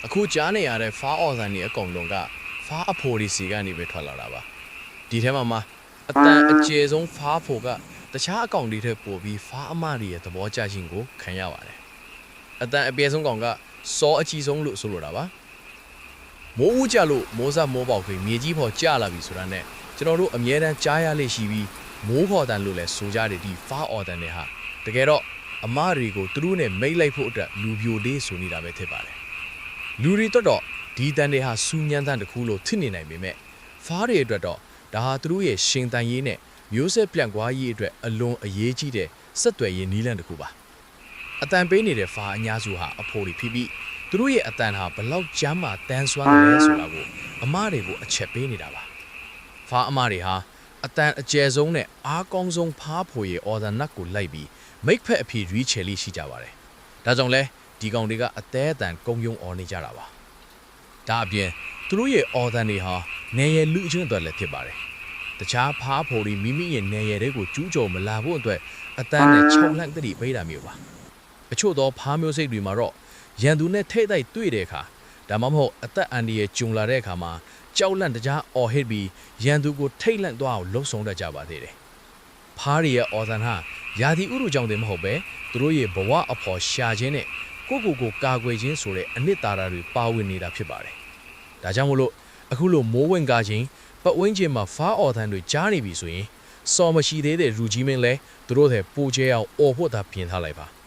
အခုကြားနေရတဲ့ဖားအော်ဆန်တွေအကုန်လုံးကဖားအဖိုးတွေစီကနေပဲထွက်လာတာပါဒီထဲမှာအတန်အကျယ်ဆုံးဖားဖို့ကတခြားအကောင်တွေထက်ပိုပြီးဖားအမတွေရဲ့သဘောကျခြင်းကိုခံရပါတယ်အတန်အပြည့်ဆုံးကောင်ကစောအကြီးဆုံးလို့ဆိုလိုတာပါမိုးဦးကြလို့မိုးစမိုးပေါက်တွေမြေကြီးပေါ်ကျလာပြီဆိုတာနဲ့ကျွန်တော်တို့အမြဲတမ်းကြားရလေရှိပြီးမိုးခေါ်တန်လို့လည်းဆိုကြတယ်ဒီဖားအော်တန်တွေဟာတကယ်တော့အမတွေကိုသူတို့နဲ့မိတ်လိုက်ဖို့အတွက်လူပြိုလေးဆိုနေတာပဲဖြစ်ပါတယ်လူတွေတော့ဒီတန်တွေဟာစူးညံတန်တစ်ခုလို့ထင်နေနိုင်ပေမဲ့ဖားတွေအတွက်တော့ဒါဟာသူတို့ရဲ့ရှင်တန်ရေးနဲ့မျိုးဆက်ပြန့်ကွာရေးအတွက်အလွန်အရေးကြီးတဲ့စက်သွယ်ရေးနည်းလမ်းတစ်ခုပါအတန်ပေးနေတဲ့ဖားအများစုဟာအဖိုးတွေဖြစ်ပြီးသူတို့ရဲ့အတန်ဟာဘလောက်ကြမ်းမှတန်ဆွမ်းတယ်ဆိုတာကိုအမတွေကိုအချက်ပေးနေတာပါဖားအမတွေဟာအတန်အကျယ်ဆုံးနဲ့အားကောင်းဆုံးဖားဖို့ရဲ့အော်ဒန်နတ်ကိုလိုက်ပြီးမိတ်ဖက်အဖြစ်ရွေးချယ်လေးရှိကြပါတယ်ဒါကြောင့်လဲဒီကောင်တွေကအသေးအတန်ကုံယုံအော်နေကြတာပါဒါအပြင်သူတို့ရဲ့အော်ဒန်တွေဟာနေရလူအချင်းအတွက်လည်းဖြစ်ပါတယ်တခြားဖားဖို့တွေမိမိရဲ့နေရတွေကိုကျူးကျော်မလာဖို့အတွက်အတန်နဲ့ခြုံလန့်တတိပေးတာမျိုးပါအချို့သောဖားမျိုးစိတ်တွေမှာတော့ရန်သူနဲ့ထိတ်တိုက်တွေ့တဲ့အခါဒါမှမဟုတ်အသက်အန္တရာယ်ကျုံလာတဲ့အခါမှာကြောက်လန့်တကြားအော်ဟစ်ပြီးရန်သူကိုထိတ်လန့်သွားအောင်လှုံ့ဆော်တတ်ကြပါသေးတယ်ဖားရီရဲ့အော်ဒန်ဟာယာတီဥရုကြောင့်တည်းမဟုတ်ပဲသူတို့ရဲ့ဘဝအဖော်ရှာခြင်းနဲ့ကိုကာကွယ်ခြင်းဆိုတဲ့အနှစ်သာရတွေပါဝင်နေတာဖြစ်ပါတယ်။ဒါကြောင့်မို့လို့အခုလိုမိုးဝင်ကားခြင်းပတ်ဝန်းကျင်မှာဖားအော်ဒန်တွေကြားနေပြီဆိုရင်စော်မရှိသေးတဲ့ရူကြီးမင်းလဲသူတို့တွေပိုကျဲအောင်အော်ဖို့သာပြင်ထားလိုက်ပါ။